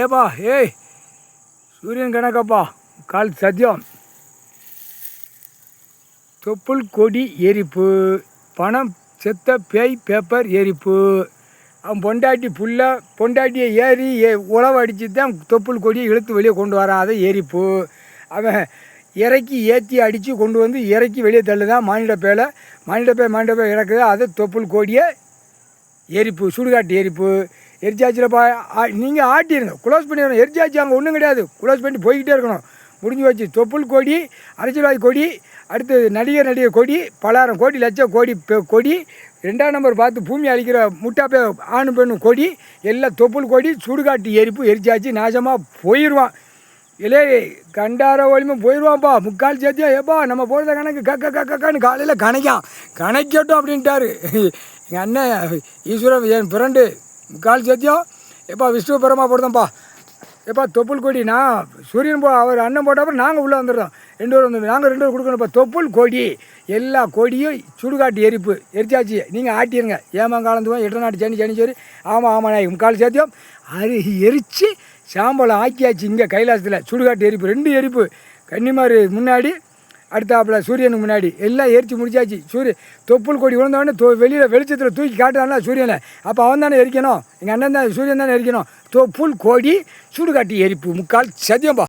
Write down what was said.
ஏப்பா ஏய் சூரியன் கணக்கப்பா கால் சத்தியம். தொப்புள் கொடி எரிப்பு, பணம் செத்த பேய் பேப்பர் எரிப்பு. அவன் பொண்டாட்டி பொண்டாட்டியை ஏறி உழவு அடித்து தான் தொப்புள் கொடியை இழுத்து வெளியே கொண்டு வரான், அதை எரிப்பு. அவன் இறக்கி ஏற்றி அடித்து கொண்டு வந்து இறக்கி வெளியே தள்ளுதான் மானிட பேய் இறக்குது, அது தொப்புள் கொடியை எரிப்பு, சுடுகாட்டு எரிப்பு. எரிச்சாச்சிலப்பா நீங்கள் ஆட்டிடுங்க, க்ளோஸ் பண்ணிடணும். எரிச்சாச்சு அங்கே ஒன்றும் கிடையாது, க்ளோஸ் பண்ணி போய்கிட்டே இருக்கணும். முடிஞ்சு வச்சு தொப்புள் கொடி, அரசியல்வாதி கொடி, அடுத்து நடிகர் கொடி, பலாயிரம் கோடி லட்சம் கோடி கொடி, 2ஆம் நம்பர் பார்த்து பூமி அழிக்கிற முட்டாப்பே ஆணு பெண்ணும் கொடி, எல்லாம் தொப்புள் கொடி சுடுகாட்டு எரிப்பு. எரிச்சாச்சு நாசமாக போயிடுவான். இல்லை கண்டார ஒளிமை போயிடுவான்ப்பா. முக்கால் சேர்த்தியா ஏப்பா நம்ம போடுற கணக்கு கக்கான்னு காலையில் கணக்கட்டும் அப்படின்ட்டாரு எங்கள் அண்ணன் ஈஸ்வரன். என் ஃப்ரெண்டு முக்கால் சேர்த்தியம் எப்பா விஷ்ணு பரமா போடுதோம்ப்பா. எப்பா தொப்புள் கொடி நான் சூரியன் அவர் அண்ணன் போட்டப்பறம் நாங்கள் உள்ளே வந்துடுறோம், 2 பேர் வந்துடும். நாங்கள் 2 பேர் கொடுக்கணும்ப்பா. தொப்புள் கொடி எல்லா கொடியும் சுடுகாட்டு எரிப்பு. எரிச்சாச்சு நீங்கள் ஆட்டிடுங்க. ஏமாங்காலந்துவோம் 8 நாட்டு சனி ஆமாம் நான் முக்கால் சேர்த்தியம் அது எரித்து சாம்பலம் ஆக்கியாச்சு. இங்கே கைலாசத்தில் சுடுகாட்டு எரிப்பு 2 எரிப்பு. கன்னிமார் முன்னாடி, அடுத்தாப்பில் சூரியனுக்கு முன்னாடி எல்லாம் எரித்து முடிச்சாச்சு. தொப்புள் கொடி விழுந்தவொடனே வெளியில் வெளிச்சத்தில் தூக்கி காட்டுறான்ல சூரியனை, அப்போ அவன் தானே எரிக்கணும், எங்கள் அண்ணன் தான் சூரியன் தானே எரிக்கணும். தொப்புள் கொடி சுடுகாட்டு எரிப்பு முக்கால் சத்தியம்பா.